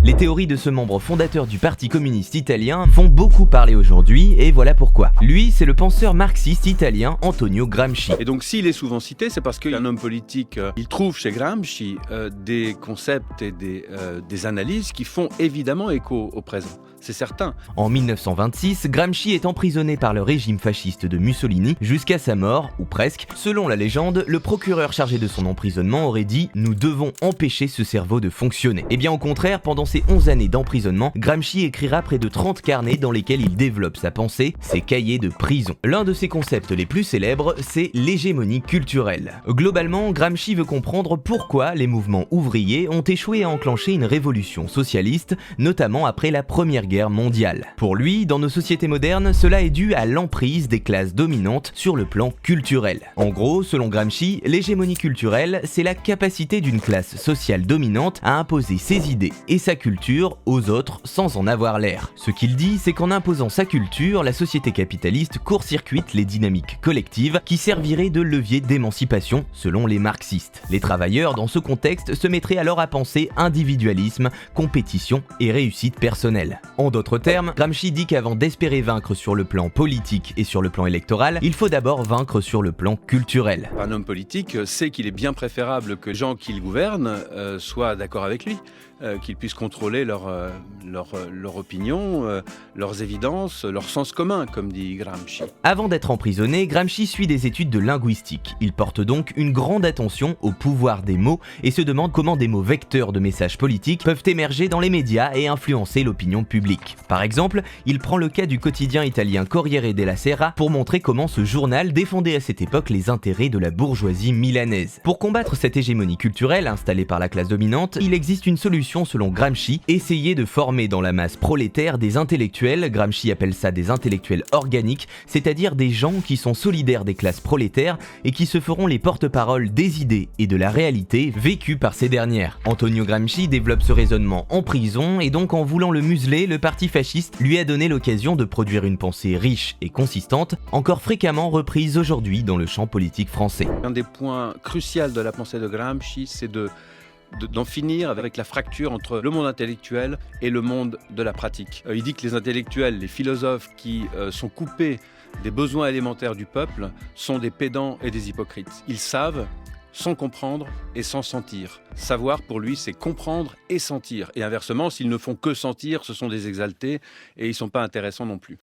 Les théories de ce membre fondateur du Parti communiste italien font beaucoup parler aujourd'hui, et voilà pourquoi. Lui, c'est le penseur marxiste italien Antonio Gramsci. Et donc s'il est souvent cité, c'est parce qu'un homme politique, il trouve chez Gramsci des concepts et des analyses qui font évidemment écho au présent. C'est certain. En 1926, Gramsci est emprisonné par le régime fasciste de Mussolini jusqu'à sa mort, ou presque. Selon la légende, le procureur chargé de son emprisonnement aurait dit « Nous devons empêcher ce cerveau de fonctionner ». Et bien au contraire, pendant ces 11 années d'emprisonnement, Gramsci écrira près de 30 carnets dans lesquels il développe sa pensée, ses cahiers de prison. L'un de ses concepts les plus célèbres, c'est l'hégémonie culturelle. Globalement, Gramsci veut comprendre pourquoi les mouvements ouvriers ont échoué à enclencher une révolution socialiste, notamment après la Première Guerre mondiale. Pour lui, dans nos sociétés modernes, cela est dû à l'emprise des classes dominantes sur le plan culturel. En gros, selon Gramsci, l'hégémonie culturelle, c'est la capacité d'une classe sociale dominante à imposer ses idées et sa culture aux autres sans en avoir l'air. Ce qu'il dit, c'est qu'en imposant sa culture, la société capitaliste court-circuite les dynamiques collectives qui serviraient de levier d'émancipation, selon les marxistes. Les travailleurs, dans ce contexte, se mettraient alors à penser individualisme, compétition et réussite personnelle. En d'autres termes, Gramsci dit qu'avant d'espérer vaincre sur le plan politique et sur le plan électoral, il faut d'abord vaincre sur le plan culturel. Un homme politique sait qu'il est bien préférable que les gens qui le gouvernent soient d'accord avec lui, qu'ils puissent contrôler leur opinion, leurs évidences, leur sens commun, comme dit Gramsci. Avant d'être emprisonné, Gramsci suit des études de linguistique. Il porte donc une grande attention au pouvoir des mots et se demande comment des mots vecteurs de messages politiques peuvent émerger dans les médias et influencer l'opinion publique. Par exemple, il prend le cas du quotidien italien Corriere della Sera pour montrer comment ce journal défendait à cette époque les intérêts de la bourgeoisie milanaise. Pour combattre cette hégémonie culturelle installée par la classe dominante, il existe une solution selon Gramsci, essayer de former dans la masse prolétaire des intellectuels, Gramsci appelle ça des intellectuels organiques, c'est-à-dire des gens qui sont solidaires des classes prolétaires et qui se feront les porte-paroles des idées et de la réalité vécue par ces dernières. Antonio Gramsci développe ce raisonnement en prison et donc en voulant le museler, le parti fasciste lui a donné l'occasion de produire une pensée riche et consistante, encore fréquemment reprise aujourd'hui dans le champ politique français. Un des points cruciaux de la pensée de Gramsci, c'est d'en finir avec la fracture entre le monde intellectuel et le monde de la pratique. Il dit que les intellectuels, les philosophes qui sont coupés des besoins élémentaires du peuple sont des pédants et des hypocrites. Ils savent sans comprendre et sans sentir. Savoir, pour lui, c'est comprendre et sentir. Et inversement, s'ils ne font que sentir, ce sont des exaltés et ils ne sont pas intéressants non plus.